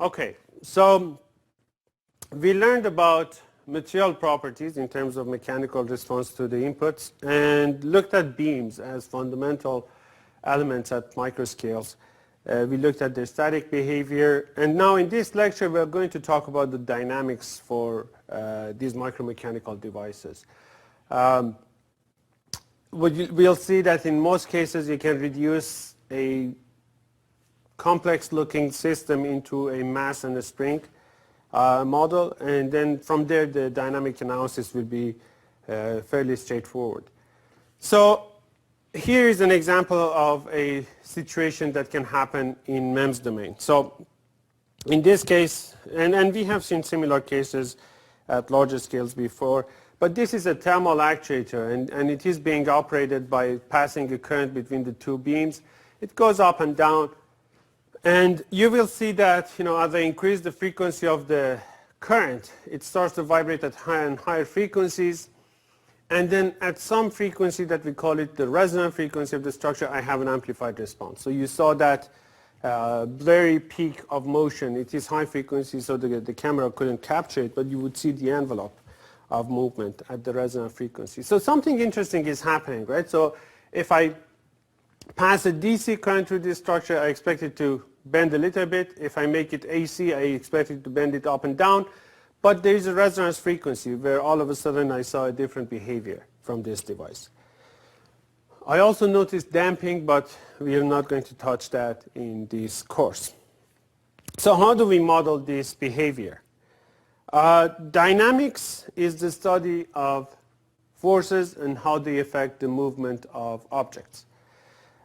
Okay, so we learned about material properties in terms of mechanical response to the inputs and looked at beams as fundamental elements at microscales. We looked at their static behavior, and now in this lecture we are going to talk about the dynamics for these micromechanical devices. We'll see that in most cases you can reduce a complex looking system into a mass and a spring model, and then from there the dynamic analysis will be fairly straightforward. So here is an example of a situation that can happen in MEMS domain. So in this case, and we have seen similar cases at larger scales before, but this is a thermal actuator, and it is being operated by passing a current between the two beams. It goes up and down, and you will see that, as I increase the frequency of the current, it starts to vibrate at higher and higher frequencies. And then at some frequency that we call it the resonant frequency of the structure, I have an amplified response. So you saw that blurry peak of motion. It is high frequency, so the camera couldn't capture it, but you would see the envelope of movement at the resonant frequency. So something interesting is happening, right? So if I pass a DC current through this structure, I expect it to bend a little bit. If I make it AC, I expect it to bend it up and down. But there is a resonance frequency where all of a sudden I saw a different behavior from this device. I also noticed damping, but we are not going to touch that in this course. So how do we model this behavior? Dynamics is the study of forces and how they affect the movement of objects.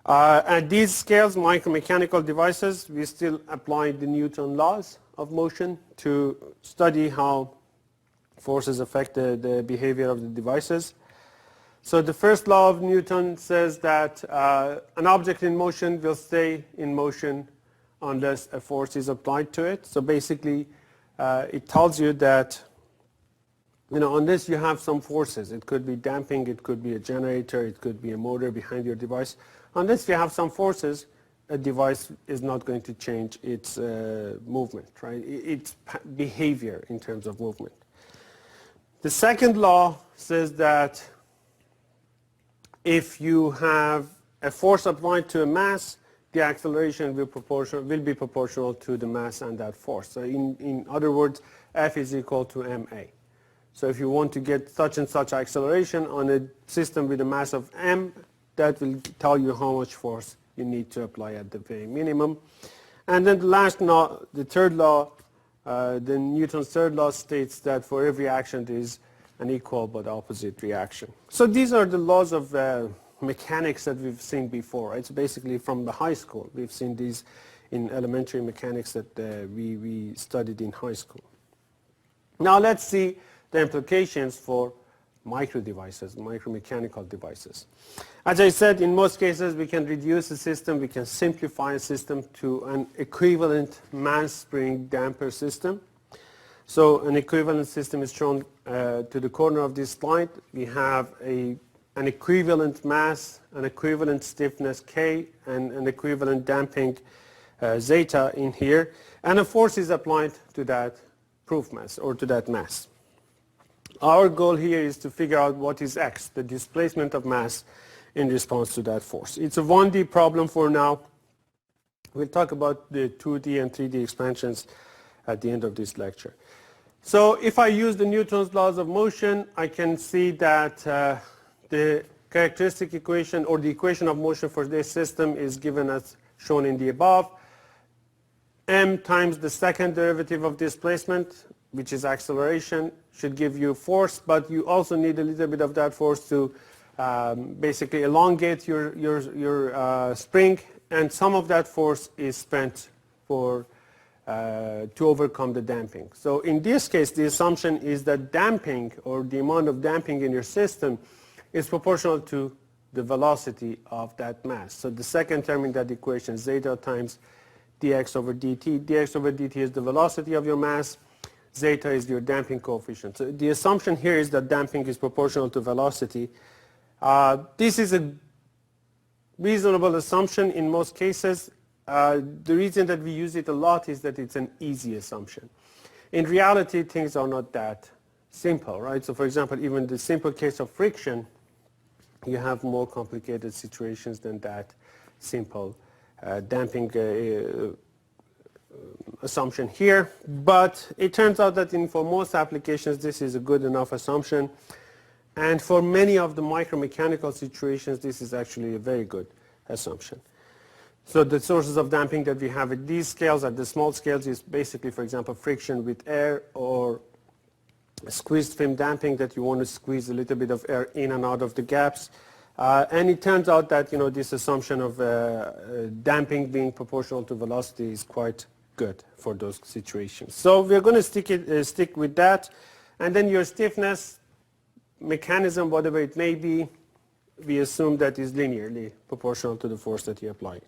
At these scales, micromechanical devices, we still apply the Newton laws of motion to study how forces affect the behavior of the devices. So the first law of Newton says that an object in motion will stay in motion unless a force is applied to it. So basically, it tells you that unless you have some forces, it could be damping, it could be a generator, it could be a motor behind your device. Unless you have some forces, a device is not going to change its movement, right? Its behavior in terms of movement. The second law says that if you have a force applied to a mass, the acceleration will be proportional to the mass and that force. So in other words, F is equal to ma. So if you want to get such and such acceleration on a system with a mass of m, that will tell you how much force you need to apply at the very minimum. And then the last law, the third law, the Newton's third law states that for every action there is an equal but opposite reaction. So these are the laws of mechanics that we've seen before, right? So basically from the high school, we've seen these in elementary mechanics that we studied in high school. Now let's see the implications for micro devices, micromechanical devices. As I said, in most cases we can reduce a system, we can simplify a system to an equivalent mass spring damper system. So an equivalent system is shown to the corner of this slide. We have an equivalent mass, an equivalent stiffness K, and an equivalent damping zeta in here, and a force is applied to that proof mass or to that mass. Our goal here is to figure out what is x, the displacement of mass in response to that force. It's a 1D problem for now. We'll talk about the 2D and 3D expansions at the end of this lecture. So if I use the Newton's laws of motion, I can see that the characteristic equation or the equation of motion for this system is given as shown in the above. M times the second derivative of displacement, which is acceleration, should give you force, but you also need a little bit of that force to basically elongate your spring, and some of that force is spent to overcome the damping. So in this case, the assumption is that damping, or the amount of damping in your system, is proportional to the velocity of that mass. So the second term in that equation, zeta times dx over dt. Dx over dt is the velocity of your mass. Zeta is your damping coefficient. So the assumption here is that damping is proportional to velocity. This is a reasonable assumption in most cases. The reason that we use it a lot is that it's an easy assumption. In reality, things are not that simple, right? So for example, even the simple case of friction, you have more complicated situations than that simple damping assumption here. But it turns out that for most applications, this is a good enough assumption. And for many of the micromechanical situations, this is actually a very good assumption. So the sources of damping that we have at these scales, at the small scales, is basically, for example, friction with air or squeezed film damping, that you want to squeeze a little bit of air in and out of the gaps. And it turns out that this assumption of damping being proportional to velocity is quite good for those situations. So we're going to stick with that. And then your stiffness mechanism, whatever it may be, we assume that is linearly proportional to the force that you apply.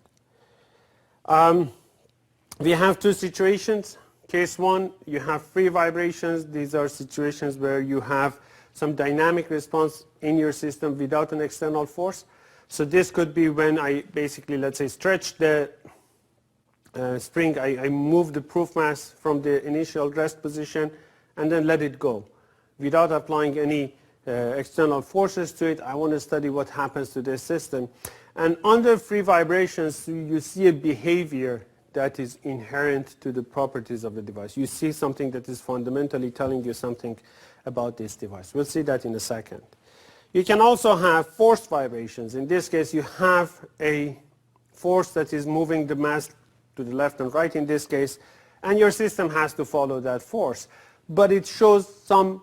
We have two situations. Case one, you have free vibrations. These are situations where you have some dynamic response in your system without an external force. So this could be when I basically, let's say, stretch the spring, I move the proof mass from the initial rest position and then let it go without applying any external forces to it. I want to study what happens to this system. And under free vibrations, you see a behavior that is inherent to the properties of the device. You see something that is fundamentally telling you something about this device. We'll see that in a second. You can also have forced vibrations. In this case, you have a force that is moving the mass to the left and right in this case, and your system has to follow that force. But it shows some,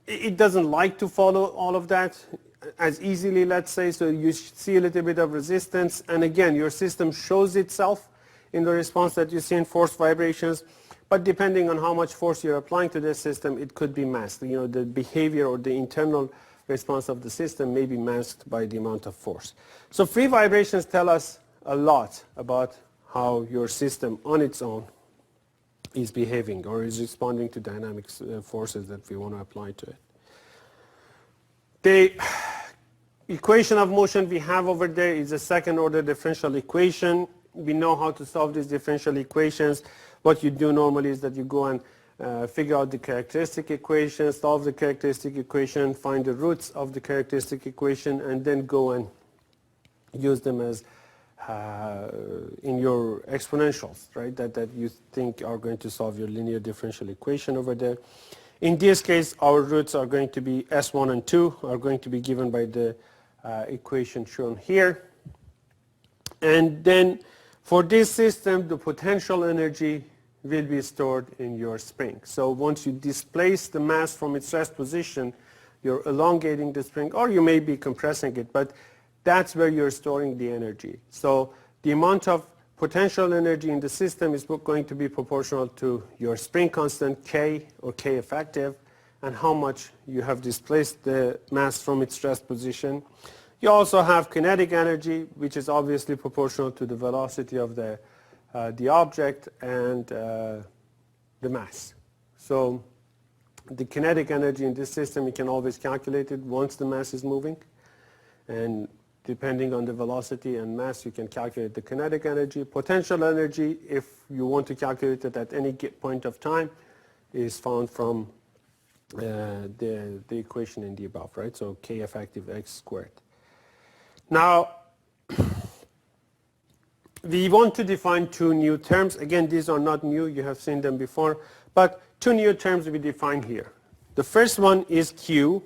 it doesn't like to follow all of that as easily, let's say, so you see a little bit of resistance, and again, your system shows itself in the response that you see in forced vibrations, but depending on how much force you're applying to this system, it could be masked. The behavior or the internal response of the system may be masked by the amount of force. So free vibrations tell us a lot about how your system on its own is behaving or is responding to dynamic forces that we want to apply to it. The equation of motion we have over there is a second order differential equation. We know how to solve these differential equations. What you do normally is that you go and figure out the characteristic equation, solve the characteristic equation, find the roots of the characteristic equation, and then go and use them as in your exponentials, right, that you think are going to solve your linear differential equation over there. In this case, our roots are going to be S1 and 2 are going to be given by the equation shown here. And then for this system, the potential energy will be stored in your spring. So once you displace the mass from its rest position, you're elongating the spring, or you may be compressing it, but that's where you're storing the energy. So the amount of potential energy in the system is going to be proportional to your spring constant K or K effective and how much you have displaced the mass from its rest position. You also have kinetic energy, which is obviously proportional to the velocity of the object and the mass. So the kinetic energy in this system, you can always calculate it once the mass is moving. And depending on the velocity and mass, you can calculate the kinetic energy. Potential energy, if you want to calculate it at any point of time, is found from the equation in the above, right? So K effective X squared. Now, we want to define two new terms. Again, these are not new. You have seen them before. But two new terms we define here. The first one is Q,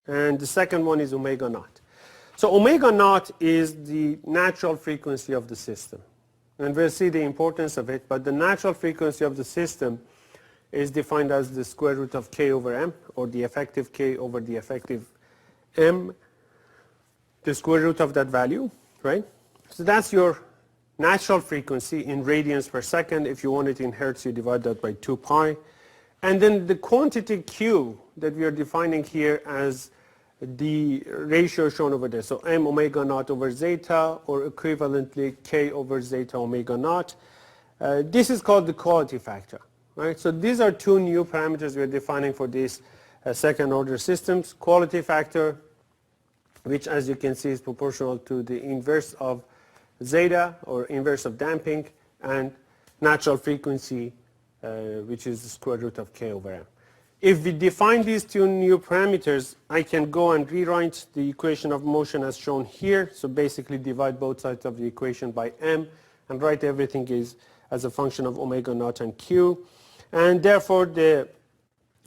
and the second one is omega naught. So omega naught is the natural frequency of the system. And we'll see the importance of it, but the natural frequency of the system is defined as the square root of K over M, or the effective K over the effective M, the square root of that value, right? So that's your natural frequency in radians per second. If you want it in hertz, you divide that by 2 pi. And then the quantity Q that we are defining here as the ratio shown over there. So M omega naught over zeta, or equivalently K over zeta omega naught. This is called the quality factor, right? So these are two new parameters we're defining for these second order systems. Quality factor, which as you can see is proportional to the inverse of zeta, or inverse of damping, and natural frequency, which is the square root of k over m. If we define these two new parameters, I can go and rewrite the equation of motion as shown here. So basically divide both sides of the equation by m and write everything as a function of omega naught and q. And therefore the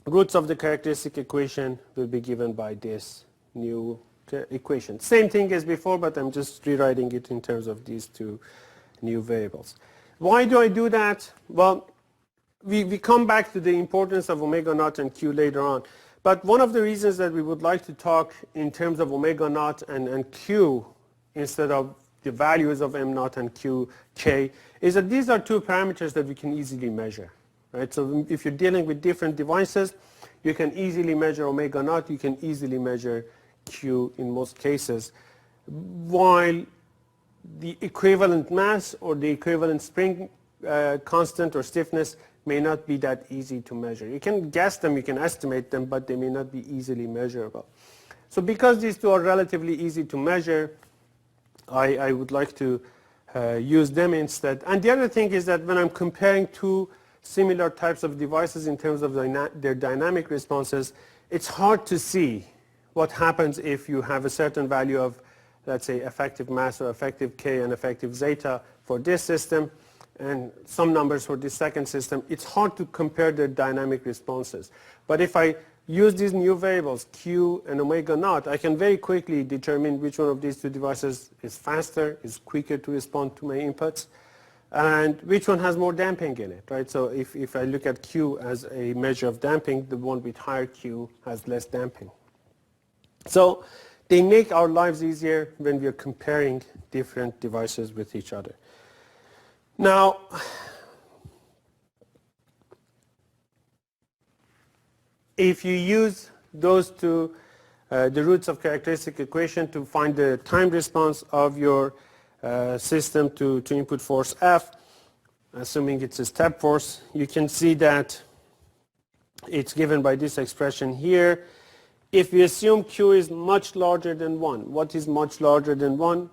roots of the characteristic equation will be given by this new equation. Same thing as before, but I'm just rewriting it in terms of these two new variables. Why do I do that? Well, we come back to the importance of omega naught and q later on. But one of the reasons that we would like to talk in terms of omega naught and q instead of the values of m naught and q, k, is that these are two parameters that we can easily measure. Right? So if you're dealing with different devices, you can easily measure omega naught, you can easily measure q in most cases, while the equivalent mass or the equivalent spring constant or stiffness may not be that easy to measure. You can guess them, you can estimate them, but they may not be easily measurable. So because these two are relatively easy to measure, I would like to use them instead. And the other thing is that when I'm comparing two similar types of devices in terms of their dynamic responses, it's hard to see what happens if you have a certain value of, let's say, effective mass or effective K and effective zeta for this system and some numbers for this second system. It's hard to compare their dynamic responses. But if I use these new variables, Q and omega naught, I can very quickly determine which one of these two devices is faster, is quicker to respond to my inputs, and which one has more damping in it, right? So if I look at Q as a measure of damping, the one with higher Q has less damping. So they make our lives easier when we are comparing different devices with each other. Now, if you use those two, the roots of characteristic equation to find the time response of your system to input force F, assuming it's a step force, you can see that it's given by this expression here. If we assume Q is much larger than 1, what is much larger than 1?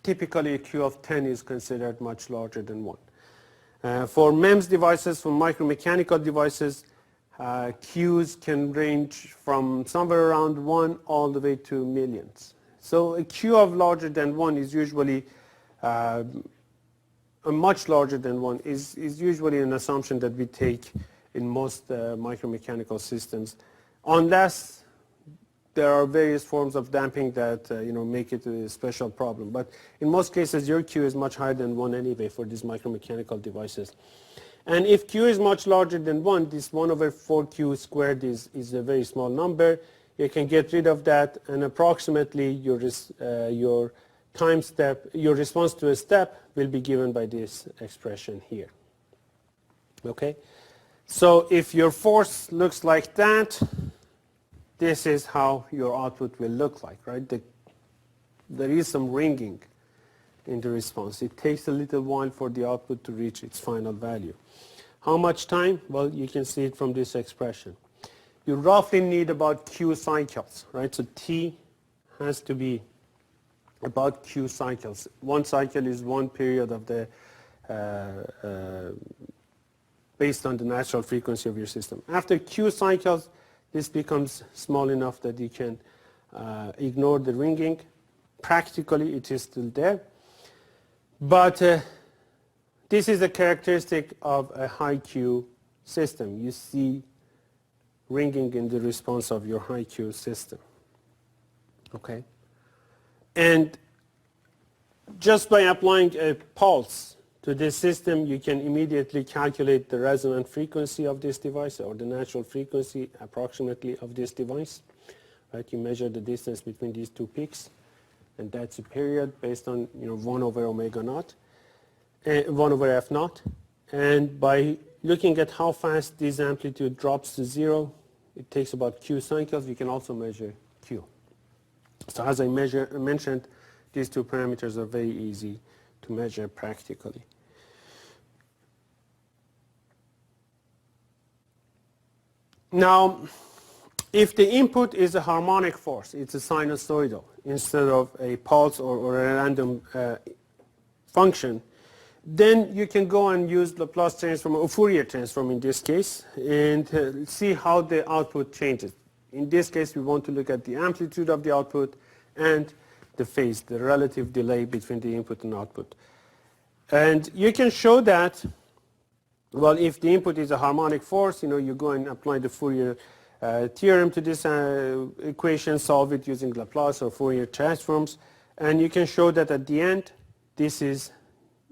Typically a Q of 10 is considered much larger than 1. For MEMS devices, for micromechanical devices, Qs can range from somewhere around 1 all the way to millions. So a Q of larger than 1 is usually, a much larger than 1 is usually an assumption that we take in most micromechanical systems, unless there are various forms of damping that make it a special problem. But in most cases, your Q is much higher than 1 anyway for these micromechanical devices. And if Q is much larger than 1, this 1 over 4Q squared is a very small number. You can get rid of that, and approximately your time step, your response to a step will be given by this expression here. Okay? So if your force looks like that, this is how your output will look like, right? There is some ringing in the response. It takes a little while for the output to reach its final value. How much time? Well, you can see it from this expression. You roughly need about Q cycles, right? So T has to be about Q cycles. One cycle is one period of the, based on the natural frequency of your system. After Q cycles, this becomes small enough that you can ignore the ringing. Practically, it is still there. But this is a characteristic of a high Q system. You see ringing in the response of your high Q system. Okay? And just by applying a pulse to this system, you can immediately calculate the resonant frequency of this device, or the natural frequency approximately of this device. Right? You measure the distance between these two peaks, and that's a period based on 1 over omega naught, 1 over f naught. And by looking at how fast this amplitude drops to 0, it takes about Q cycles. You can also measure Q. So as I mentioned, these two parameters are very easy to measure practically. Now, if the input is a harmonic force, it's a sinusoidal instead of a pulse or a random function, then you can go and use Laplace transform or Fourier transform in this case and see how the output changes. In this case, we want to look at the amplitude of the output and the phase, the relative delay between the input and output. And you can show that, well, if the input is a harmonic force, you go and apply the Fourier theorem to this equation, solve it using Laplace or Fourier transforms, and you can show that at the end, this is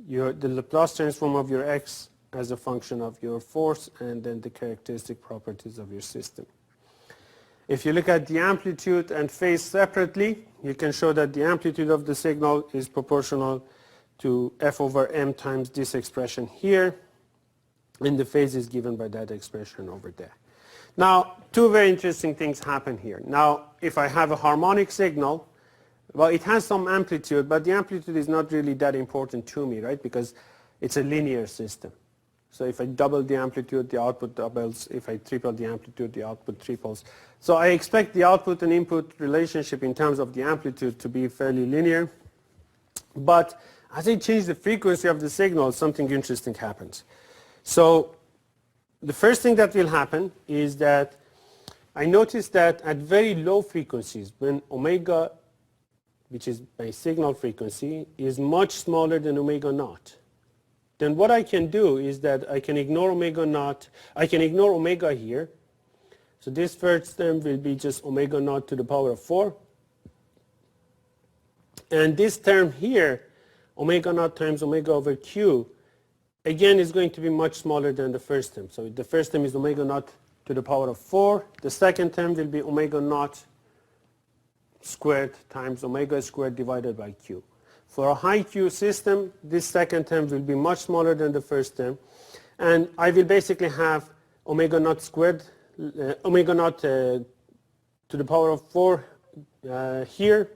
the Laplace transform of your x as a function of your force and then the characteristic properties of your system. If you look at the amplitude and phase separately, you can show that the amplitude of the signal is proportional to f over m times this expression here, and the phase is given by that expression over there. Now, two very interesting things happen here. Now, if I have a harmonic signal, well, it has some amplitude, but the amplitude is not really that important to me, right? Because it's a linear system. So if I double the amplitude, the output doubles. If I triple the amplitude, the output triples. So I expect the output and input relationship in terms of the amplitude to be fairly linear. But as I change the frequency of the signal, something interesting happens. So the first thing that will happen is that I notice that at very low frequencies, when omega, which is my signal frequency, is much smaller than omega naught, then what I can do is that I can ignore omega naught. I can ignore omega here. So this first term will be just omega naught to the power of 4. And this term here, omega naught times omega over q, again is going to be much smaller than the first term. So the first term is omega naught to the power of 4. The second term will be omega naught squared times omega squared divided by q. For a high Q system, this second term will be much smaller than the first term. And I will basically have omega naught squared, omega naught to the power of 4 here.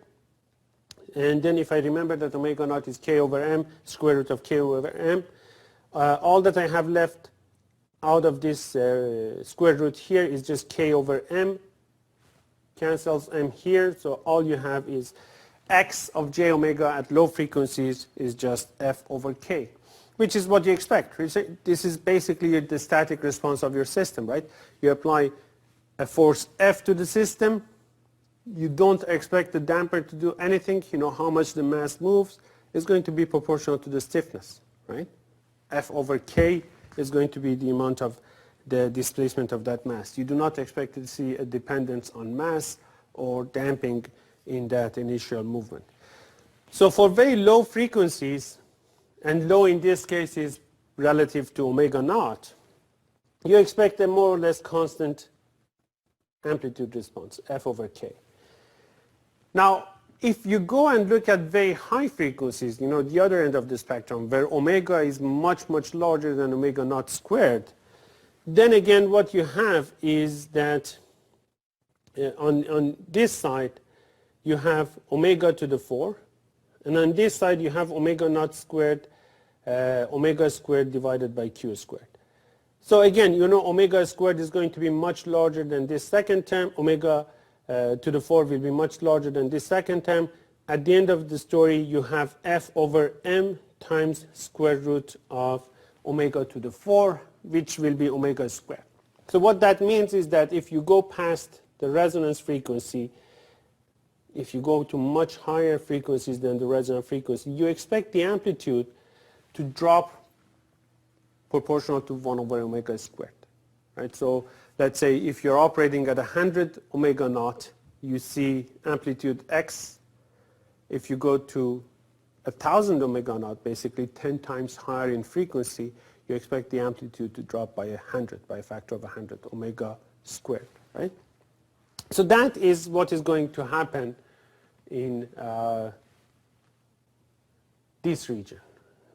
And then if I remember that omega naught is k over m, square root of k over m, all that I have left out of this square root here is just k over m, cancels m here, so all you have is x of j omega at low frequencies is just f over k, which is what you expect. This is basically the static response of your system, right? You apply a force F to the system. You don't expect the damper to do anything. You know how much the mass moves is going to be proportional to the stiffness, right? F over K is going to be the amount of the displacement of that mass. You do not expect to see a dependence on mass or damping in that initial movement. So for very low frequencies, and low in this case is relative to omega naught, you expect a more or less constant amplitude response, F over K. Now, if you go and look at very high frequencies, you know, the other end of the spectrum, where omega is much, much larger than omega naught squared, then again what you have is that on this side, you have omega to the 4, and on this side you have omega naught squared, omega squared divided by q squared. So again, you know omega squared is going to be much larger than this second term. Omega to the 4 will be much larger than this second term. At the end of the story, you have f over m times square root of omega to the 4, which will be omega squared. So what that means is that if you go past the resonance frequency, if you go to much higher frequencies than the resonant frequency, you expect the amplitude to drop proportional to 1 over omega squared. Right? So let's say if you're operating at 100 omega naught, you see amplitude x. If you go to 1,000 omega naught, basically 10 times higher in frequency, you expect the amplitude to drop by 100, by a factor of 100, omega squared. Right? So that is what is going to happen in this region,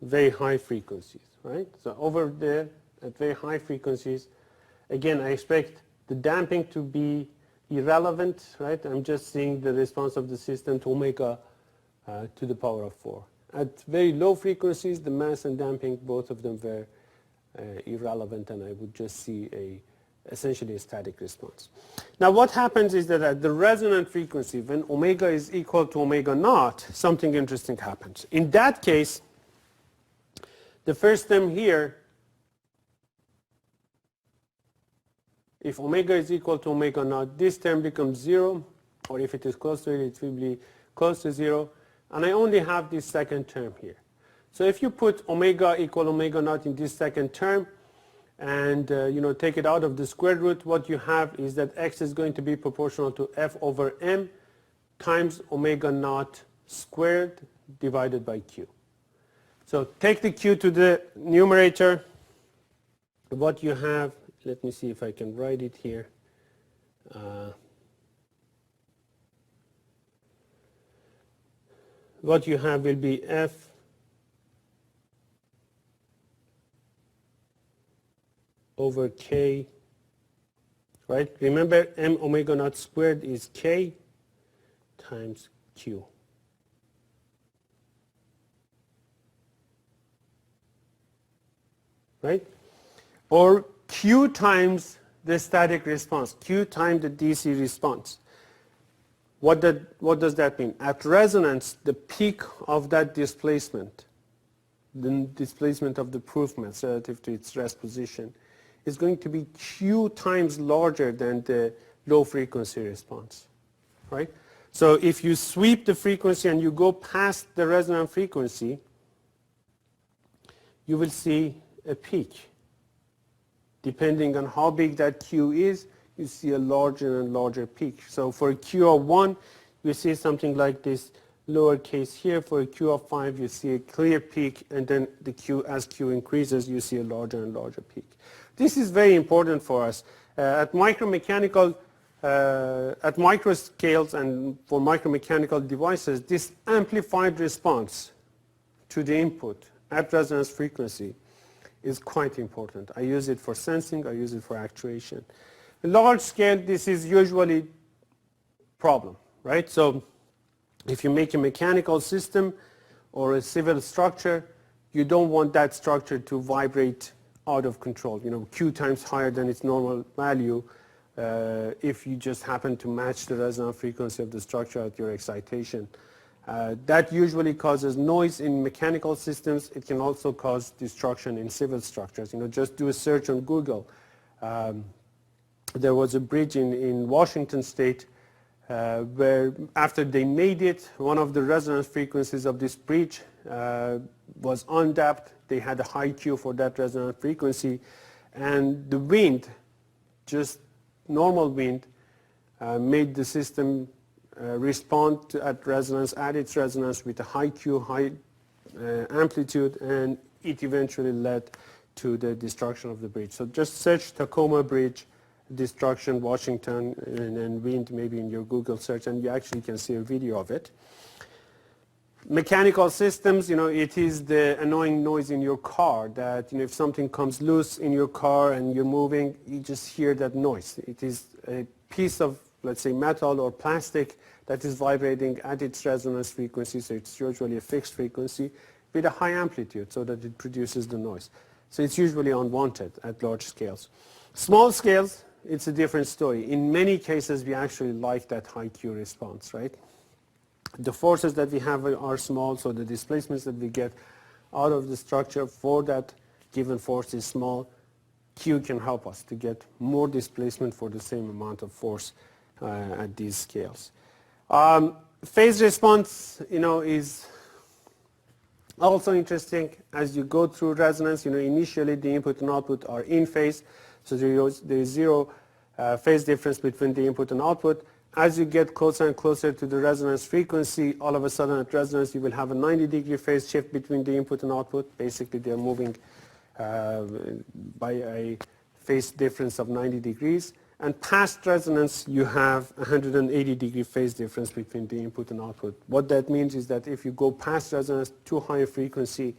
very high frequencies, right? So over there at very high frequencies, again, I expect the damping to be irrelevant, right? I'm just seeing the response of the system to omega to the power of 4. At very low frequencies, the mass and damping, both of them were irrelevant, and I would just see essentially a static response. Now what happens is that at the resonant frequency, when omega is equal to omega naught, something interesting happens. In that case, The first term here, if omega is equal to omega naught, this term becomes 0, or if it is close to it, it will be close to 0, and I only have this second term here. So if you put omega equal omega naught in this second term, and take it out of the square root, what you have is that x is going to be proportional to f over m times omega naught squared divided by q. So take the q to the numerator. What you have, let me see if I can write it here. What you have will be f over k, right? Remember, m omega naught squared is k times q. Right? Or q times the static response, q times the DC response. What does that mean? At resonance, the peak of that displacement, the displacement of the proof mass relative to its rest position, is going to be q times larger than the low frequency response, right? So if you sweep the frequency and you go past the resonant frequency, you will see a peak. Depending on how big that q is, you see a larger and larger peak. So for a q of 1, you see something like this lowercase here. For a q of 5, you see a clear peak, and then as q increases, you see a larger and larger peak. This is very important for us. At micromechanical, at micro scales and for micromechanical devices, this amplified response to the input at resonance frequency is quite important. I use it for sensing, I use it for actuation. Large scale, this is usually problem, right? So if you make a mechanical system or a civil structure, you don't want that structure to vibrate out of control, q times higher than its normal value, if you just happen to match the resonant frequency of the structure at your excitation. That usually causes noise in mechanical systems. It can also cause destruction in civil structures. Just do a search on Google. There was a bridge in Washington State where after they made it, one of the resonance frequencies of this bridge was undapped. They had a high Q for that resonant frequency, and the wind, just normal wind, made the system respond at its resonance with a high Q, high amplitude, and it eventually led to the destruction of the bridge. So just search Tacoma Bridge destruction, Washington, and wind maybe in your Google search, and you actually can see a video of it. Mechanical systems, it is the annoying noise in your car that, if something comes loose in your car and you're moving, you just hear that noise. It is a piece of, let's say, metal or plastic that is vibrating at its resonance frequency, so it's usually a fixed frequency with a high amplitude so that it produces the noise. So it's usually unwanted at large scales. Small scales, it's a different story. In many cases, we actually like that high Q response, right? The forces that we have are small, so the displacements that we get out of the structure for that given force is small. Q can help us to get more displacement for the same amount of force at these scales. Phase response, is also interesting. As you go through resonance, initially the input and output are in phase, so there is zero phase difference between the input and output. As you get closer and closer to the resonance frequency, all of a sudden at resonance you will have a 90-degree phase shift between the input and output. Basically they are moving by a phase difference of 90 degrees. And past resonance you have a 180-degree phase difference between the input and output. What that means is that if you go past resonance to higher frequency,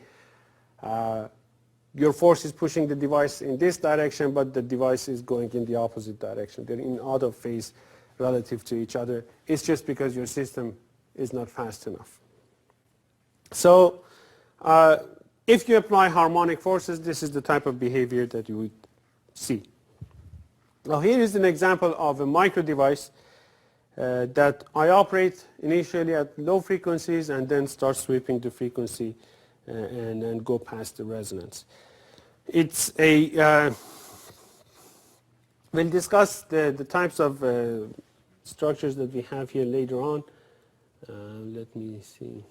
your force is pushing the device in this direction, but the device is going in the opposite direction. They're in out of phase relative to each other. It's just because your system is not fast enough. So if you apply harmonic forces, this is the type of behavior that you would see. Now here is an example of a micro device that I operate initially at low frequencies and then start sweeping the frequency and go past the resonance. It's a, we'll discuss the types of structures that we have here later on. Let me see.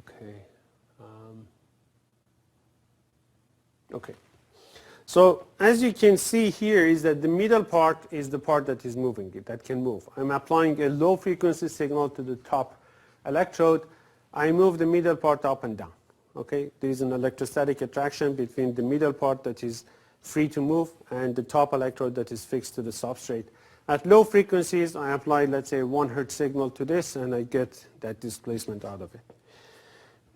Okay. Okay. So as you can see here is that the middle part is the part that is moving, that can move. I'm applying a low frequency signal to the top electrode. I move the middle part up and down. Okay. There is an electrostatic attraction between the middle part that is free to move and the top electrode that is fixed to the substrate. At low frequencies, I apply, let's say, 1 Hz signal to this, and I get that displacement out of it.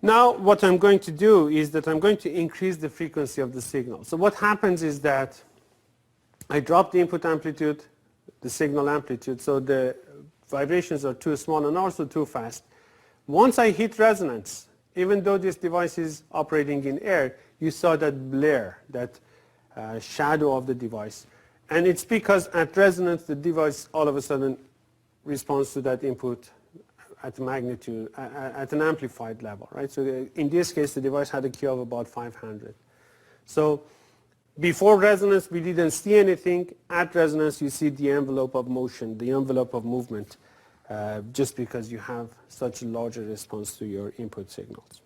Now, what I'm going to do is that I'm going to increase the frequency of the signal. So what happens is that I drop the input amplitude, the signal amplitude, so the vibrations are too small and also too fast. Once I hit resonance, even though this device is operating in air, you saw that blur, that shadow of the device. And it's because at resonance, the device all of a sudden responds to that input at magnitude, at an amplified level, right? So in this case, the device had a Q of about 500. So before resonance, we didn't see anything. At resonance, you see the envelope of motion, the envelope of movement, just because you have such a larger response to your input signals.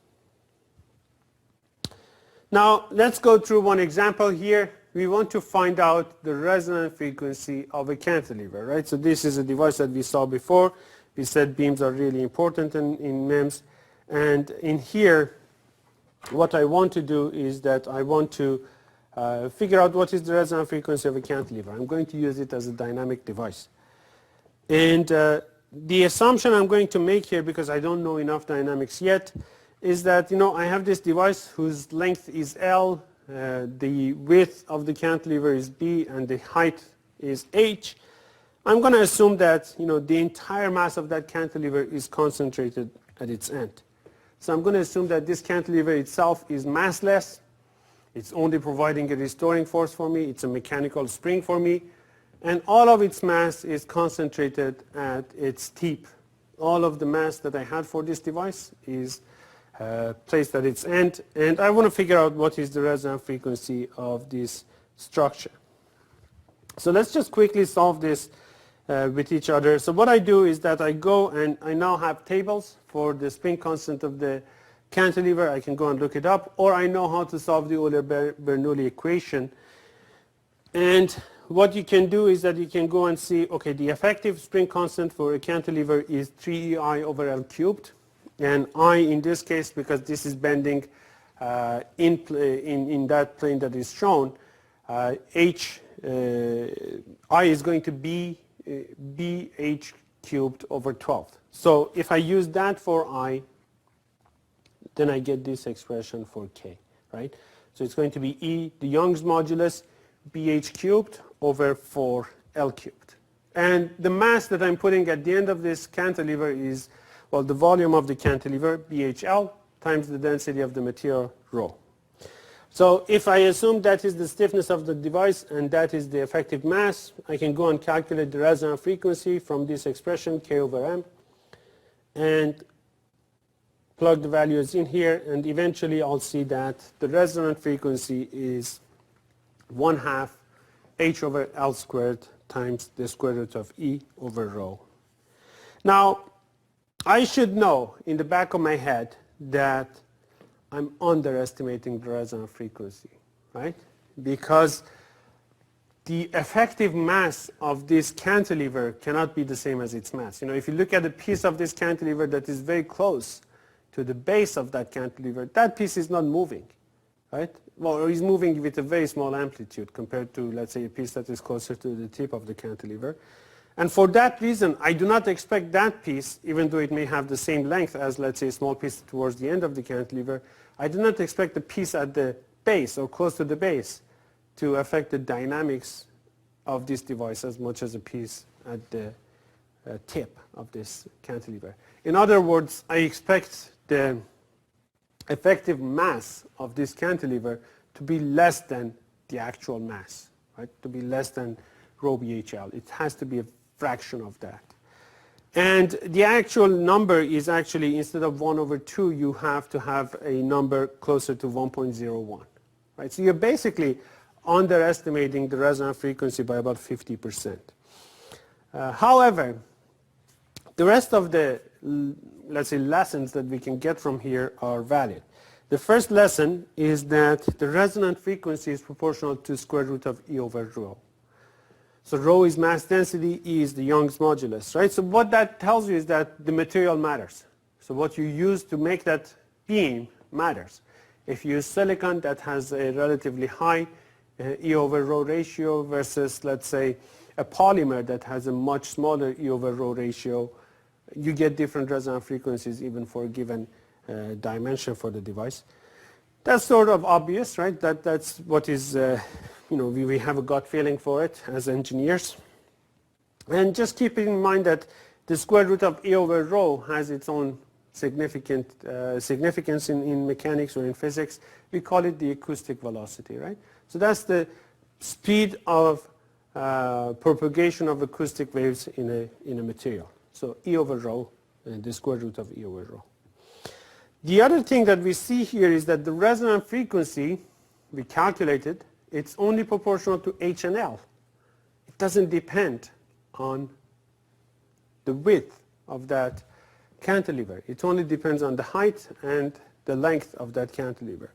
Now, let's go through one example here. We want to find out the resonant frequency of a cantilever, right? So this is a device that we saw before. We said beams are really important in MEMS. And in here, what I want to do is that I want to figure out what is the resonant frequency of a cantilever. I'm going to use it as a dynamic device. And the assumption I'm going to make here, because I don't know enough dynamics yet, is that, I have this device whose length is L, the width of the cantilever is B, and the height is H. I'm going to assume that, the entire mass of that cantilever is concentrated at its end. So I'm going to assume that this cantilever itself is massless. It's only providing a restoring force for me. It's a mechanical spring for me. And all of its mass is concentrated at its tip. All of the mass that I had for this device is placed at its end. And I want to figure out what is the resonant frequency of this structure. So let's just quickly solve this with each other. So what I do is that I go and I now have tables for the spin constant of the cantilever. I can go and look it up, or I know how to solve the Euler-Bernoulli equation. And what you can do is that you can go and see, okay, the effective spring constant for a cantilever is 3EI over L cubed. And I, in this case, because this is bending in that plane that is shown, I is going to be BH cubed over 12. So if I use that for I, then I get this expression for K, right? So it's going to be E, the Young's modulus, BH cubed over 4L cubed. And the mass that I'm putting at the end of this cantilever is, well, the volume of the cantilever, BHL, times the density of the material, rho. So if I assume that is the stiffness of the device and that is the effective mass, I can go and calculate the resonant frequency from this expression, K over M, and plug the values in here, and eventually I'll see that the resonant frequency is 1/2 H over L squared times the square root of E over rho. Now, I should know in the back of my head that I'm underestimating the resonant frequency, right? Because the effective mass of this cantilever cannot be the same as its mass. If you look at a piece of this cantilever that is very close to the base of that cantilever, that piece is not moving, right? Well, it's moving with a very small amplitude compared to, let's say, a piece that is closer to the tip of the cantilever. And for that reason, I do not expect that piece, even though it may have the same length as, let's say, a small piece towards the end of the cantilever, I do not expect the piece at the base or close to the base to affect the dynamics of this device as much as a piece at the tip of this cantilever. In other words, I expect the effective mass of this cantilever to be less than the actual mass, right? To be less than rho BHL. It has to be a fraction of that. And the actual number is actually, instead of 1 over 2, you have to have a number closer to 1.01. Right? So you're basically underestimating the resonant frequency by about 50%. However, the rest of the, let's say, lessons that we can get from here are valid. The first lesson is that the resonant frequency is proportional to square root of E over rho. So rho is mass density, E is the Young's modulus, right? So what that tells you is that the material matters. So what you use to make that beam matters. If you use silicon that has a relatively high E over rho ratio versus, let's say, a polymer that has a much smaller E over rho ratio, you get different resonant frequencies even for a given dimension for the device. That's sort of obvious, right? That's what is, we have a gut feeling for it as engineers. And just keep in mind that the square root of E over rho has its own significance in mechanics or in physics. We call it the acoustic velocity, right? So that's the speed of propagation of acoustic waves in a material. So E over rho, and the square root of E over rho. The other thing that we see here is that the resonant frequency, we calculated, it's only proportional to H and L. It doesn't depend on the width of that cantilever. It only depends on the height and the length of that cantilever.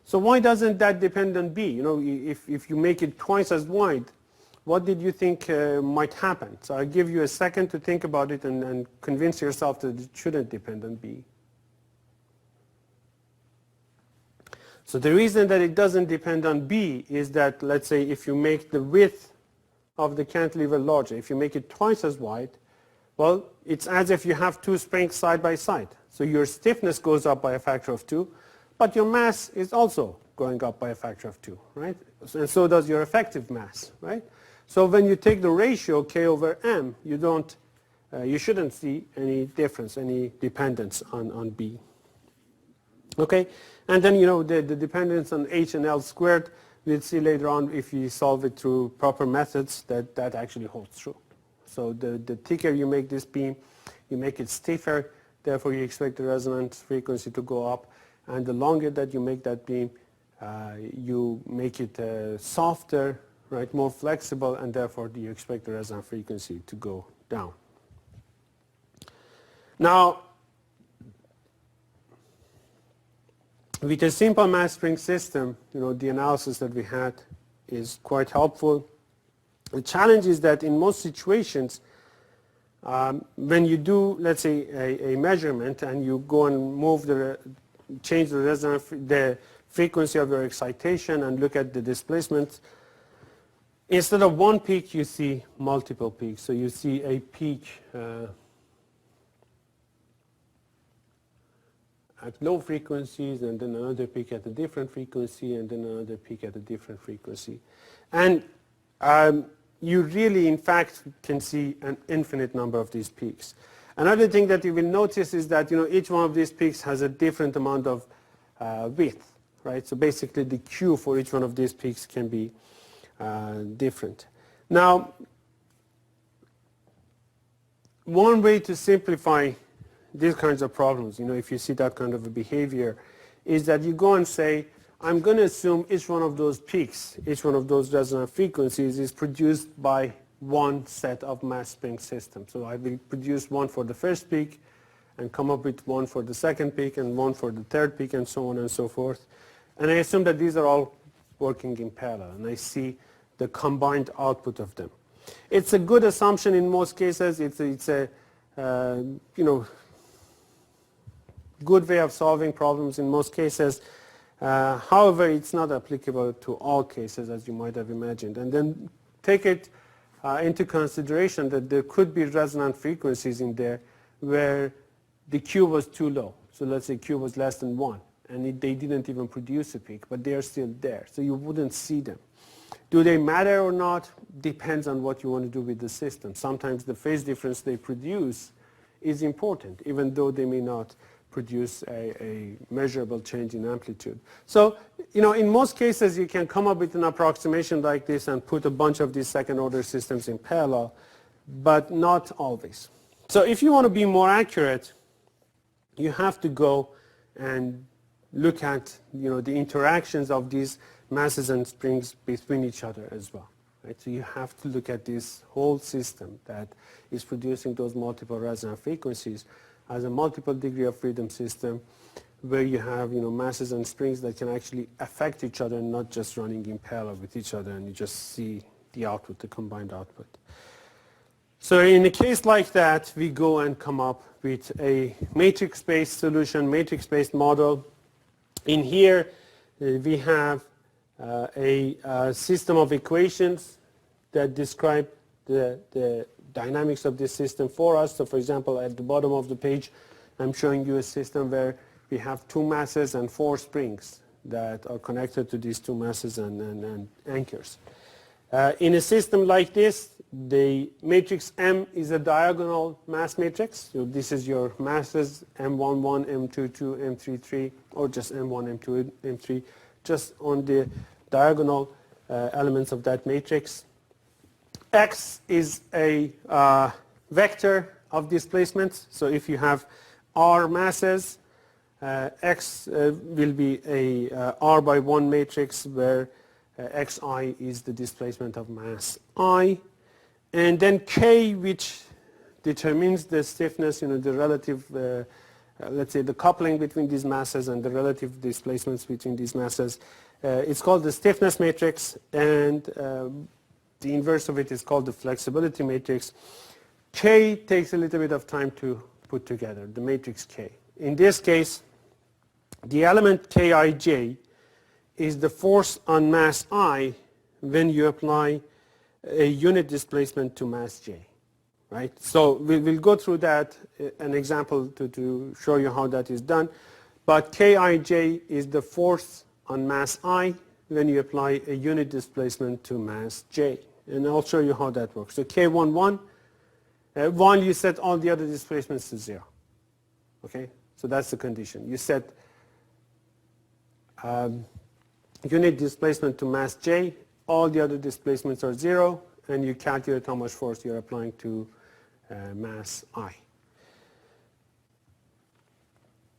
So why doesn't that depend on B? If you make it twice as wide, what did you think might happen? So I'll give you a second to think about it and convince yourself that it shouldn't depend on B. So the reason that it doesn't depend on B is that, let's say, if you make the width of the cantilever larger, if you make it twice as wide, well, it's as if you have two springs side by side. So your stiffness goes up by a factor of 2, but your mass is also going up by a factor of 2, right? And so does your effective mass, right? So when you take the ratio K over M, you shouldn't see any difference, any dependence on B. Okay, and then the dependence on H and L squared, we'll see later on if you solve it through proper methods that actually holds true. So the thicker you make this beam, you make it stiffer, therefore you expect the resonance frequency to go up, and the longer that you make that beam, you make it softer, right, more flexible, and therefore you expect the resonance frequency to go down. Now, with a simple mass spring system, the analysis that we had is quite helpful. The challenge is that in most situations, when you do, let's say, a measurement and you go and change the frequency of your excitation and look at the displacement, instead of one peak, you see multiple peaks. So you see a peak at low frequencies, and then another peak at a different frequency, and then another peak at a different frequency. And you really, in fact, can see an infinite number of these peaks. Another thing that you will notice is that each one of these peaks has a different amount of width, right? So basically the Q for each one of these peaks can be different. Now, one way to simplify these kinds of problems, if you see that kind of a behavior, is that you go and say, I'm going to assume each one of those peaks, each one of those resonant frequencies is produced by one set of mass spring systems. So I will produce one for the first peak and come up with one for the second peak and one for the third peak and so on and so forth. And I assume that these are all working in parallel, and I see the combined output of them. It's a good assumption in most cases. It's a good way of solving problems in most cases. However, it's not applicable to all cases, as you might have imagined. And then take it into consideration that there could be resonant frequencies in there where the Q was too low. So let's say Q was less than 1, and they didn't even produce a peak, but they are still there. So you wouldn't see them. Do they matter or not? Depends on what you want to do with the system. Sometimes the phase difference they produce is important, even though they may not produce a measurable change in amplitude. So, in most cases you can come up with an approximation like this and put a bunch of these second order systems in parallel, but not always. So if you want to be more accurate, you have to go and look at the interactions of these masses and springs between each other as well. Right? So you have to look at this whole system that is producing those multiple resonant frequencies as a multiple degree of freedom system where you have masses and springs that can actually affect each other and not just running in parallel with each other, and you just see the output, the combined output. So in a case like that, we go and come up with a matrix-based solution, matrix-based model. In here, we have a system of equations that describe the dynamics of this system for us. So for example, at the bottom of the page, I'm showing you a system where we have 2 masses and 4 springs that are connected to these 2 masses and anchors. In a system like this, the matrix M is a diagonal mass matrix. So this is your masses M11, M22, M33, or just M1, M2, M3, just on the diagonal elements of that matrix. X is a vector of displacement. So if you have R masses, X will be a R by 1 matrix where Xi is the displacement of mass I. And then K, which determines the stiffness, the relative, let's say the coupling between these masses and the relative displacements between these masses. It's called the stiffness matrix, and the inverse of it is called the flexibility matrix. K takes a little bit of time to put together, the matrix K. In this case, the element Kij is the force on mass I when you apply a unit displacement to mass J, right? So we'll go through that, an example to show you how that is done. But Kij is the force on mass I when you apply a unit displacement to mass J. And I'll show you how that works. So K11, 1, you set all the other displacements to 0. Okay? So that's the condition. You set unit displacement to mass J, all the other displacements are 0, and you calculate how much force you're applying to mass I.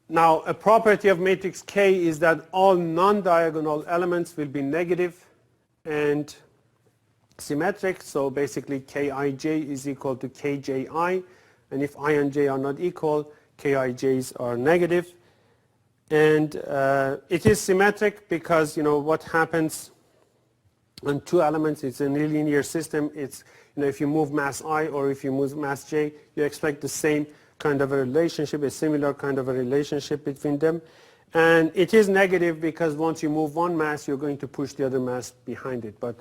Now, a property of matrix K is that all non-diagonal elements will be negative and symmetric. So basically, Kij is equal to Kji, and if I and j are not equal, Kij's are negative. And it is symmetric because what happens on 2 elements, it's a linear system. It's if you move mass I or if you move mass j, you expect the same kind of a relationship, a similar kind of a relationship between them. And it is negative because once you move one mass, you're going to push the other mass behind it. But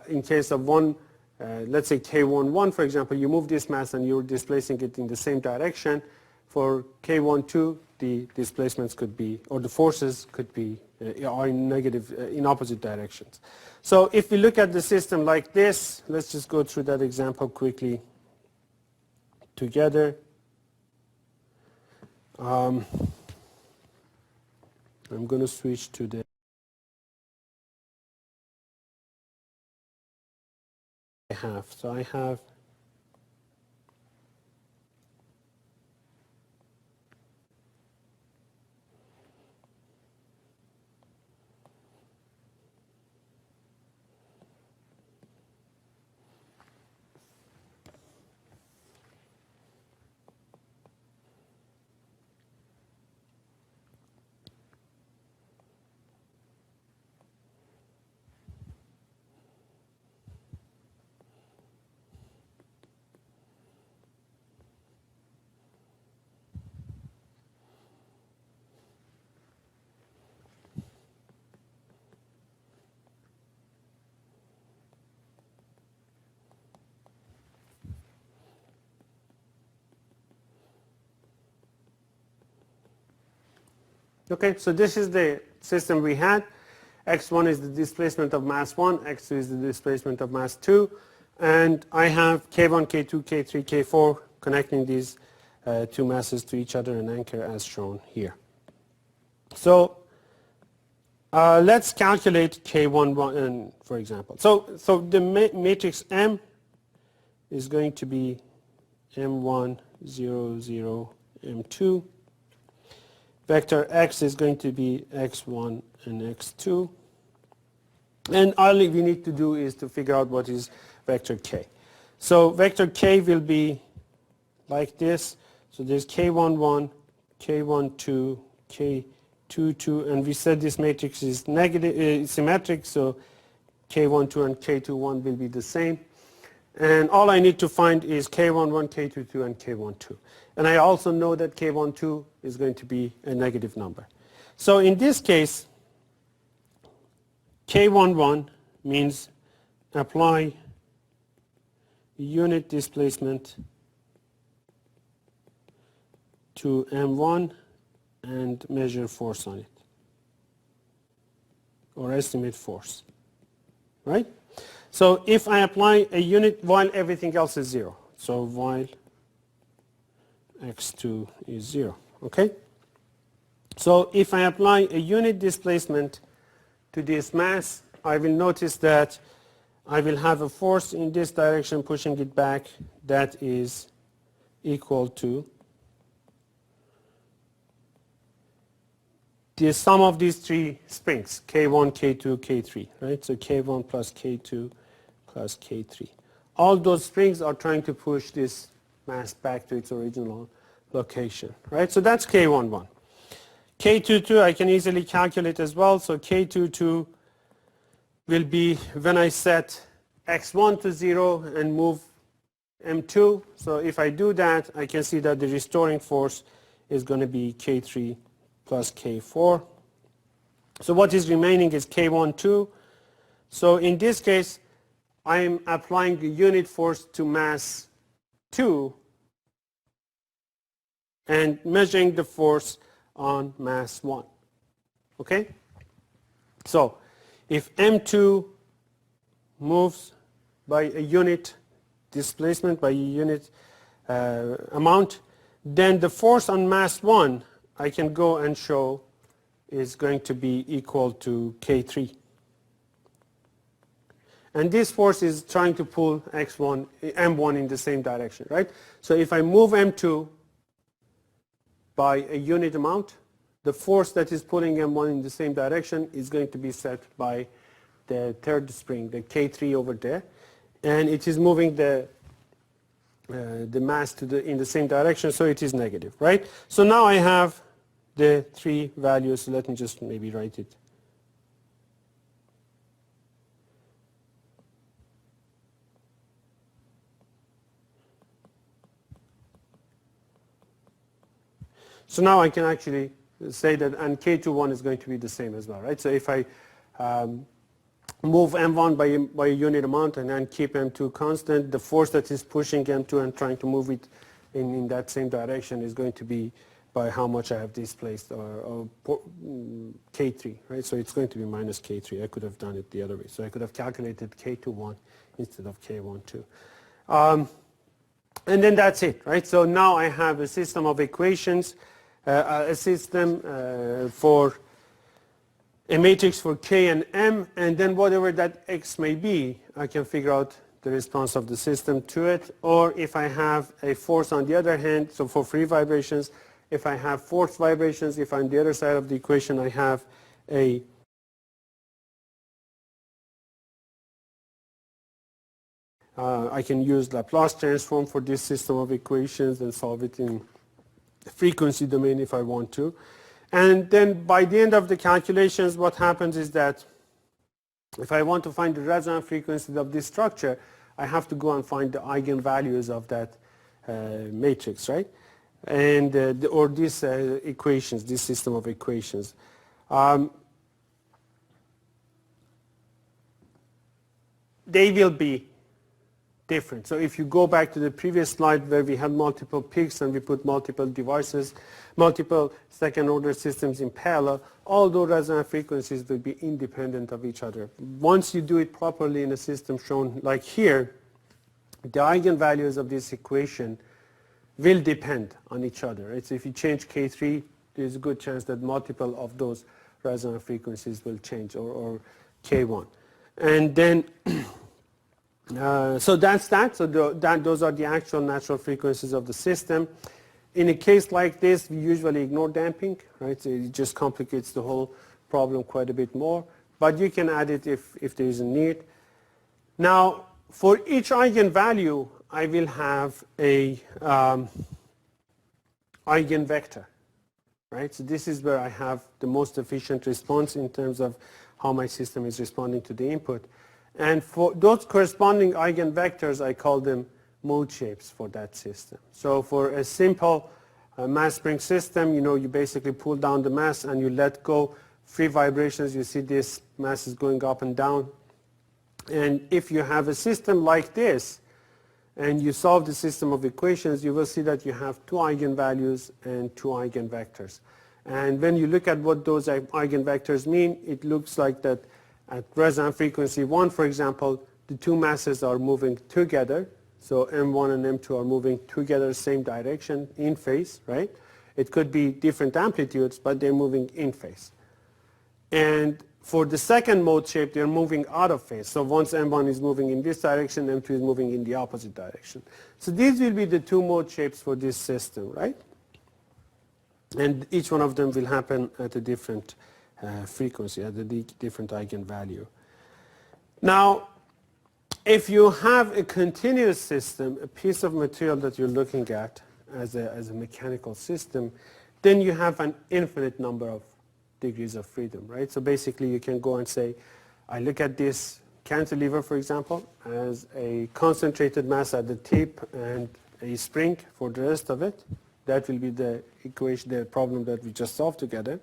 in case of one, let's say K11, for example, you move this mass and you're displacing it in the same direction. For K12, the displacements could be, or the forces could be, are in negative, in opposite directions. So if we look at the system like this, let's just go through that example quickly together. I'm going to switch to the So I have Okay, so this is the system we had. X1 is the displacement of mass 1, X2 is the displacement of mass 2, and I have K1, K2, K3, K4 connecting these two masses to each other and anchor as shown here. So let's calculate K11, for example. So the matrix M is going to be M1, 0, 0, M2. Vector X is going to be X1 and X2. And all we need to do is to figure out what is vector K. So vector K will be like this. So there's K11, K12, K22, and we said this matrix is negative, symmetric, so K12 and K21 will be the same. And all I need to find is K11, K22, and K12. And I also know that K12 is going to be a negative number. So in this case, K11 means apply unit displacement to M1 and measure force on it, or estimate force, right? So if I apply a unit while everything else is 0, so while x2 is 0, okay? So if I apply a unit displacement to this mass, I will notice that I will have a force in this direction pushing it back that is equal to the sum of these three springs, K1, K2, K3, right? So K1 plus K2 plus K3. All those springs are trying to push this mass back to its original location, right? So that's K11. K22 I can easily calculate as well. So K22 will be when I set x1 to 0 and move m2. So if I do that, I can see that the restoring force is going to be K3 plus K4. So what is remaining is K12. So in this case, I'm applying the unit force to mass 2 and measuring the force on mass 1. Okay? So if M2 moves by a unit displacement, by a unit amount, then the force on mass 1 I can go and show is going to be equal to K3. And this force is trying to pull M1 in the same direction, right? So if I move M2 by a unit amount, the force that is pulling M1 in the same direction is going to be set by the third spring, the K3 over there. And it is moving the mass in the same direction, so it is negative, right? So now I have the three values. So let me just maybe write it. So now I can actually say that, and K21 is going to be the same as well, right? So if I move M1 by a unit amount and then keep M2 constant, the force that is pushing M2 and trying to move it in that same direction is going to be by how much I have displaced, or K3, right? So it's going to be minus K3. I could have done it the other way. So I could have calculated K21 instead of K12. And then that's it, right? So now I have a system of equations, a system for a matrix for K and M, and then whatever that X may be, I can figure out the response of the system to it. Or if I have a force on the other hand, so for free vibrations, if I have forced vibrations, if on the other side of the equation I have a I can use Laplace transform for this system of equations and solve it in the frequency domain if I want to. And then by the end of the calculations, what happens is that if I want to find the resonant frequency of this structure, I have to go and find the eigenvalues of that matrix, right? And or these equations, this system of equations. They will be different. So if you go back to the previous slide where we had multiple peaks and we put multiple devices, multiple second order systems in parallel, all those resonant frequencies will be independent of each other. Once you do it properly in a system shown like here, the eigenvalues of this equation will depend on each other. Right? So if you change K3, there's a good chance that multiple of those resonant frequencies will change, or K1. And then, so that's that. So those are the actual natural frequencies of the system. In a case like this, we usually ignore damping, right? So it just complicates the whole problem quite a bit more. But you can add it if there is a need. Now, for each eigenvalue, I will have a eigenvector, right? So this is where I have the most efficient response in terms of how my system is responding to the input. And for those corresponding eigenvectors, I call them mode shapes for that system. So for a simple mass spring system, you basically pull down the mass and you let go. Free vibrations, you see this mass is going up and down. And if you have a system like this, and you solve the system of equations, you will see that you have two eigenvalues and two eigenvectors. And when you look at what those eigenvectors mean, it looks like that at resonant frequency 1, for example, the two masses are moving together. So M1 and M2 are moving together, same direction, in phase, right? It could be different amplitudes, but they're moving in phase. And for the second mode shape, they're moving out of phase. So once M1 is moving in this direction, M2 is moving in the opposite direction. So these will be the two mode shapes for this system, right? And each one of them will happen at a different frequency, at a different eigenvalue. Now, if you have a continuous system, a piece of material that you're looking at as a mechanical system, then you have an infinite number of degrees of freedom, right? So basically you can go and say, I look at this cantilever, for example, as a concentrated mass at the tip and a spring for the rest of it. That will be the equation, the problem that we just solved together.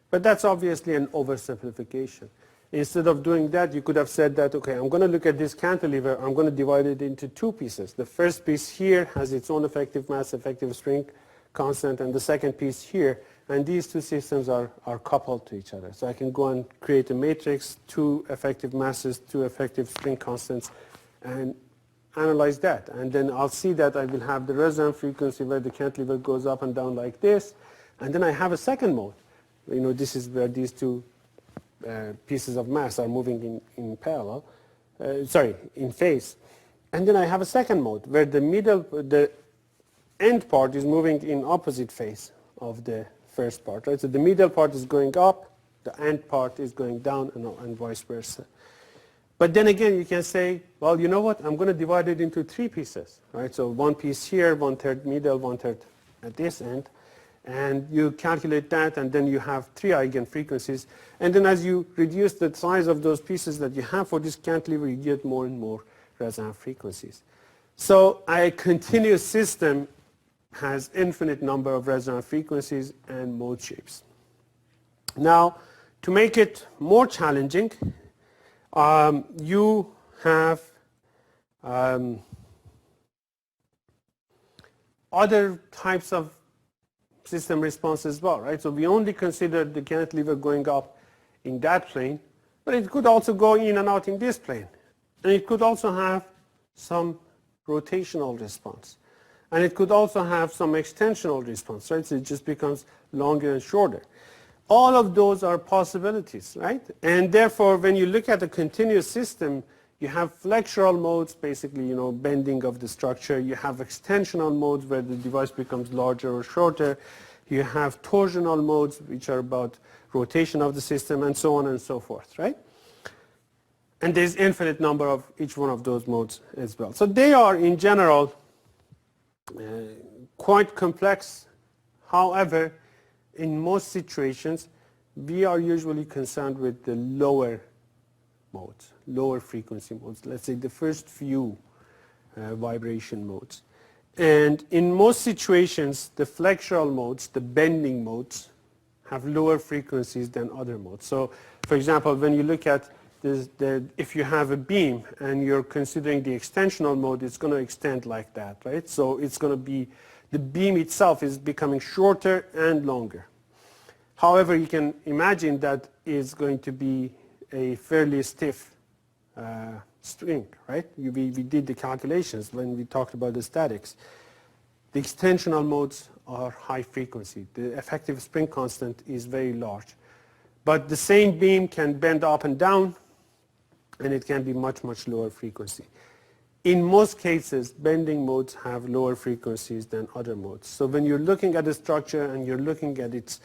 But that's obviously an oversimplification. Instead of doing that, you could have said that, okay, I'm going to look at this cantilever, I'm going to divide it into two pieces. The first piece here has its own effective mass, effective spring constant, and the second piece here, and these two systems are coupled to each other. So I can go and create a matrix, two effective masses, two effective spring constants, and analyze that. And then I'll see that I will have the resonant frequency where the cantilever goes up and down like this, and then I have a second mode. This is where these two pieces of mass are moving in parallel, in phase. And then I have a second mode where the end part is moving in opposite phase of the first part, right? So the middle part is going up, the end part is going down, and vice versa. But then again, you can say, well, you know what? I'm going to divide it into three pieces, right? So one piece here, 1/3 middle, 1/3 at this end. And you calculate that, and then you have three eigenfrequencies. And then as you reduce the size of those pieces that you have for this cantilever, you get more and more resonant frequencies. So a continuous system has infinite number of resonant frequencies and mode shapes. Now, to make it more challenging, you have other types of system response as well, right? So we only consider the cantilever going up in that plane, but it could also go in and out in this plane. And it could also have some rotational response. And it could also have some extensional response, right? So it just becomes longer and shorter. All of those are possibilities, right? And therefore, when you look at a continuous system, you have flexural modes, basically, bending of the structure. You have extensional modes where the device becomes larger or shorter. You have torsional modes, which are about rotation of the system, and so on and so forth, right? And there's infinite number of each one of those modes as well. So they are, in general, quite complex. However, in most situations, we are usually concerned with the lower modes, lower frequency modes, let's say the first few vibration modes. And in most situations, the flexural modes, the bending modes, have lower frequencies than other modes. So, for example, when you look at if you have a beam and you're considering the extensional mode, it's going to extend like that, right? So it's going to be, the beam itself is becoming shorter and longer. However, you can imagine that is going to be a fairly stiff string, right? We did the calculations when we talked about the statics. The extensional modes are high frequency. The effective spring constant is very large. But the same beam can bend up and down, and it can be much, much lower frequency. In most cases, bending modes have lower frequencies than other modes. So when you're looking at a structure and you're looking at its,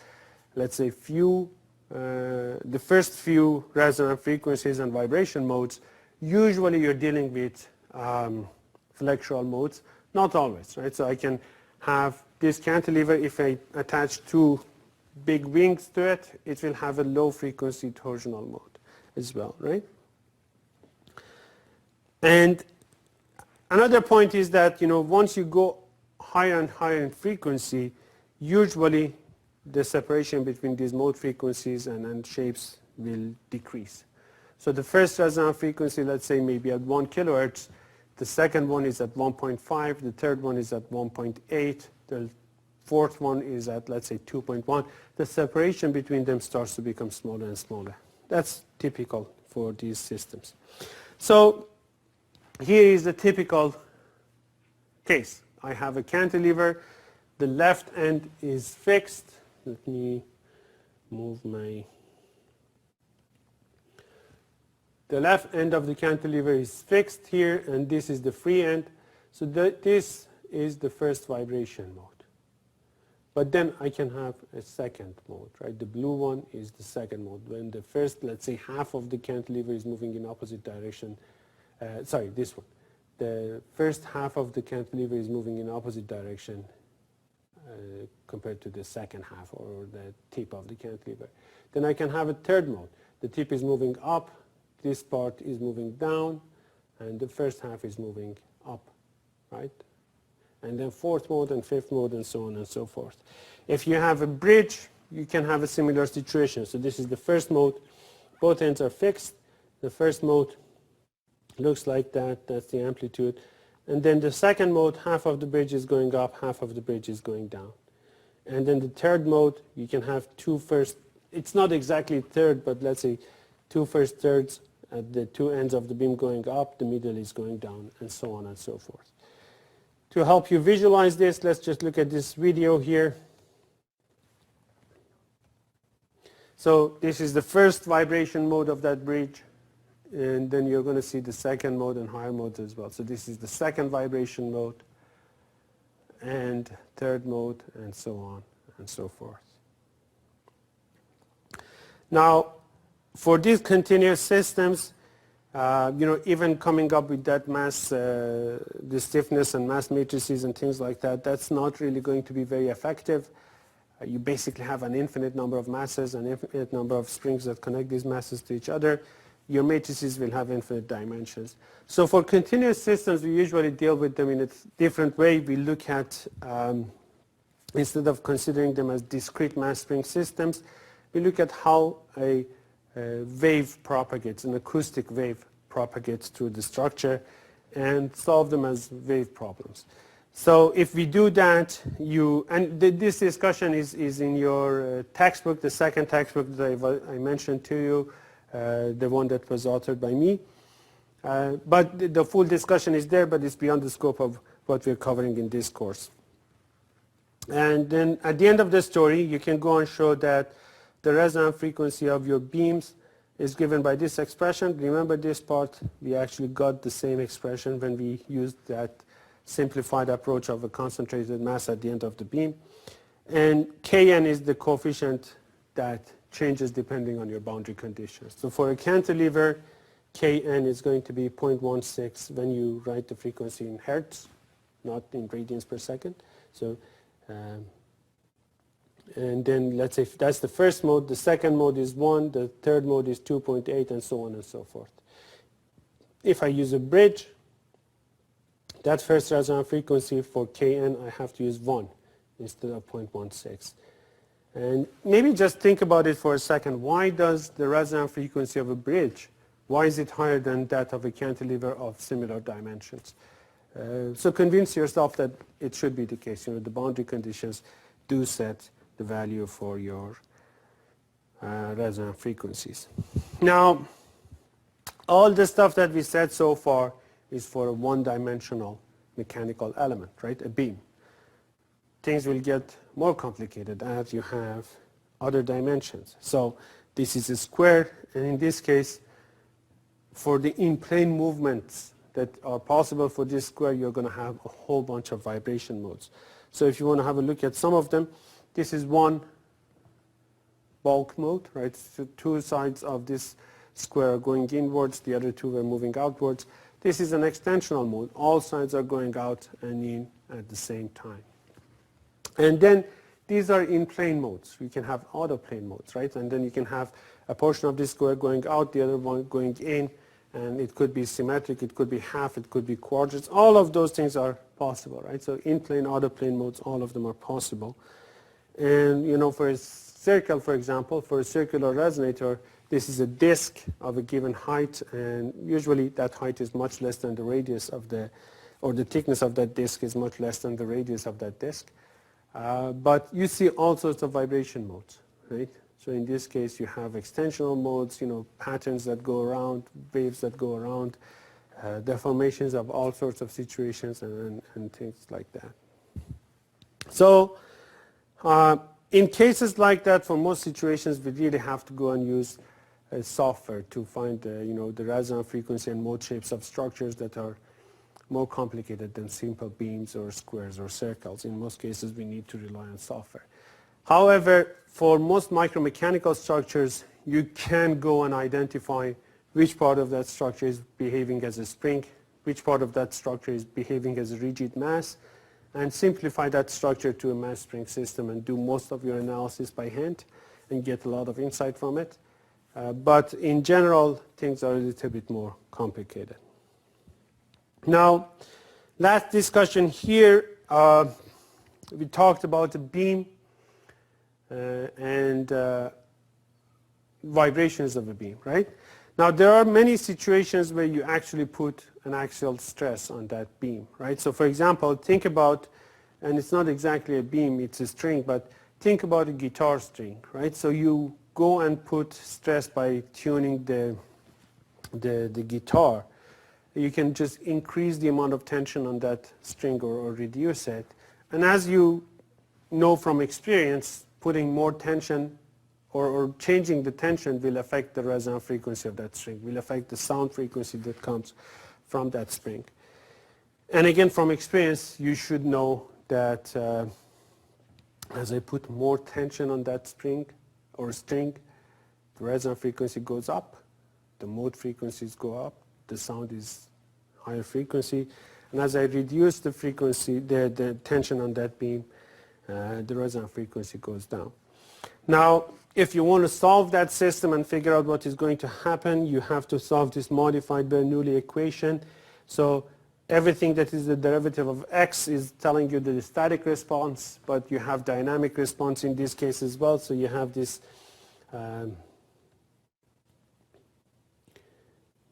let's say, the first few resonant frequencies and vibration modes, usually you're dealing with flexural modes. Not always, right? So I can have this cantilever, if I attach two big wings to it, it will have a low frequency torsional mode as well, right? And another point is that, once you go higher and higher in frequency, usually the separation between these mode frequencies and shapes will decrease. So the first resonant frequency, let's say, maybe at 1 kilohertz. The second one is at 1.5. The third one is at 1.8. The fourth one is at, let's say, 2.1. The separation between them starts to become smaller and smaller. That's typical for these systems. So here is a typical case. I have a cantilever. The left end is fixed. Let me move my... The left end of the cantilever is fixed here, and this is the free end. So this is the first vibration mode. But then I can have a second mode, right? The blue one is the second mode. When the first, let's say, half of the cantilever is moving in opposite direction. Sorry, this one. The first half of the cantilever is moving in opposite direction compared to the second half, or the tip of the cantilever. Then I can have a third mode. The tip is moving up. This part is moving down, and the first half is moving up, right? And then fourth mode and fifth mode and so on and so forth. If you have a bridge, you can have a similar situation. So this is the first mode. Both ends are fixed. The first mode looks like that. That's the amplitude. And then the second mode, half of the bridge is going up, half of the bridge is going down. And then the third mode, you can have two first. It's not exactly third, but let's say two first thirds at the two ends of the beam going up, the middle is going down, and so on and so forth. To help you visualize this, let's just look at this video here. So this is the first vibration mode of that bridge, and then you're going to see the second mode and higher modes as well. So this is the second vibration mode, and third mode, and so on and so forth. Now, for these continuous systems, even coming up with that mass, the stiffness and mass matrices and things like that, that's not really going to be very effective. You basically have an infinite number of masses, an infinite number of springs that connect these masses to each other. Your matrices will have infinite dimensions. So for continuous systems, we usually deal with them in a different way. We look at, instead of considering them as discrete mass spring systems, we look at how a wave propagates, an acoustic wave propagates through the structure, and solve them as wave problems. So if we do that, this discussion is in your textbook, the second textbook that I mentioned to you, the one that was authored by me. But the full discussion is there, but it's beyond the scope of what we're covering in this course. And then at the end of the story, you can go and show that the resonant frequency of your beams is given by this expression. Remember this part, we actually got the same expression when we used that simplified approach of a concentrated mass at the end of the beam. And Kn is the coefficient that changes depending on your boundary conditions. So for a cantilever, Kn is going to be 0.16 when you write the frequency in hertz, not in radians per second. So and then let's say that's the first mode, the second mode is 1, the third mode is 2.8, and so on and so forth. If I use a bridge, that first resonant frequency for Kn, I have to use 1 instead of 0.16. And maybe just think about it for a second. Why does the resonant frequency of a bridge, why is it higher than that of a cantilever of similar dimensions? So convince yourself that it should be the case. The boundary conditions do set the value for your resonant frequencies. Now, all the stuff that we said so far is for a one-dimensional mechanical element, right? A beam. things will get more complicated as you have other dimensions. So this is a square, and in this case, for the in-plane movements that are possible for this square, you're going to have a whole bunch of vibration modes. So if you want to have a look at some of them, this is one bulk mode, right? So two sides of this square are going inwards, the other two are moving outwards. This is an extensional mode. All sides are going out and in at the same time. And then these are in-plane modes. You can have auto-plane modes, right? And then you can have a portion of this square going out, the other one going in, and it could be symmetric, it could be half, it could be quadrants. All of those things are possible, right? So in-plane, auto-plane modes, all of them are possible. And you know, for a circle, for example, for a circular resonator, this is a disk of a given height, and usually that height is much less than the radius of the, or the thickness of that disk is much less than the radius of that disk. But you see all sorts of vibration modes, right? So in this case, you have extensional modes, you know, patterns that go around, waves that go around, deformations of all sorts of situations, and things like that. So in cases like that, for most situations, we really have to go and use software to find you know, the resonant frequency and mode shapes of structures that are more complicated than simple beams or squares or circles. In most cases, we need to rely on software. However, for most micromechanical structures, you can go and identify which part of that structure is behaving as a spring, which part of that structure is behaving as a rigid mass, and simplify that structure to a mass spring system and do most of your analysis by hand and get a lot of insight from it. But in general, things are a little bit more complicated. Now, last discussion here, we talked about the beam and vibrations of a beam, right? Now, there are many situations where you actually put an axial stress on that beam, right? So, for example, think about, and it's not exactly a beam, it's a string, but think about a guitar string, right? So you go and put stress by tuning the guitar. You can just increase the amount of tension on that string or reduce it. And as you know from experience, putting more tension or changing the tension will affect the resonant frequency of that string, will affect the sound frequency that comes from that spring. And again, from experience, you should know that as I put more tension on that spring or string, the resonant frequency goes up, the mode frequencies go up, the sound is higher frequency, and as I reduce the frequency, the tension on that beam, the resonant frequency goes down. Now, if you want to solve that system and figure out what is going to happen, you have to solve this modified Bernoulli equation. So everything that is the derivative of x is telling you the static response, but you have dynamic response in this case as well. So you have this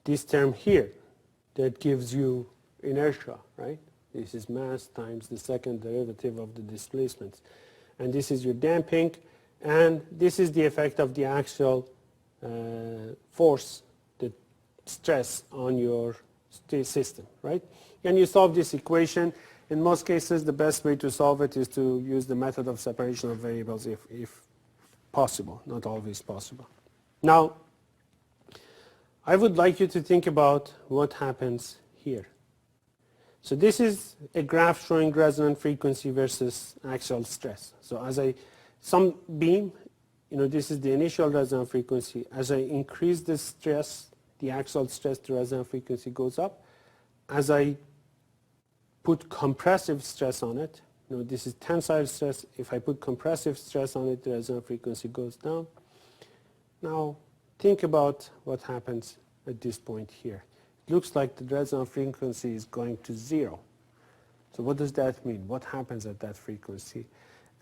this term here that gives you inertia, right? This is mass times the second derivative of the displacements. And this is your damping, and this is the effect of the axial force, the stress on your system, right? Can you solve this equation? In most cases, the best way to solve it is to use the method of separation of variables if possible, not always possible. Now, I would like you to think about what happens here. So this is a graph showing resonant frequency versus axial stress. So as some beam, you know, this is the initial resonant frequency. As I increase the stress, the axial stress, the resonant frequency goes up. As I put compressive stress on it, you know, this is tensile stress. If I put compressive stress on it, the resonant frequency goes down. Now, think about what happens at this point here. It looks like the resonant frequency is going to 0. So what does that mean? What happens at that frequency?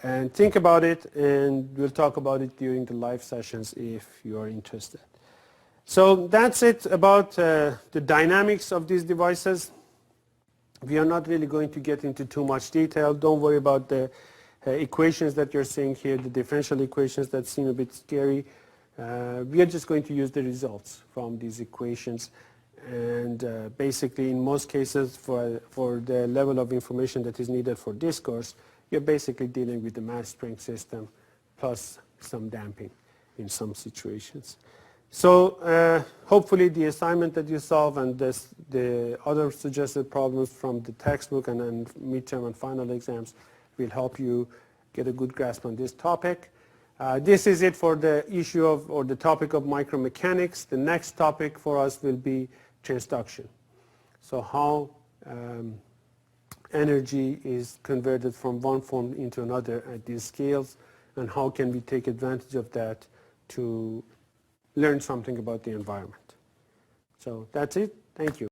And think about it, and we'll talk about it during the live sessions if you are interested. So that's it about the dynamics of these devices. We are not really going to get into too much detail. Don't worry about the equations that you're seeing here, the differential equations that seem a bit scary. We are just going to use the results from these equations, and basically in most cases for the level of information that is needed for this course, you're basically dealing with the mass spring system plus some damping in some situations. So hopefully the assignment that you solve and the other suggested problems from the textbook and then midterm and final exams will help you get a good grasp on this topic. This is it for the issue of, or the topic of micromechanics. The next topic for us will be transduction. So how energy is converted from one form into another at these scales, and how can we take advantage of that to learn something about the environment. So that's it. Thank you.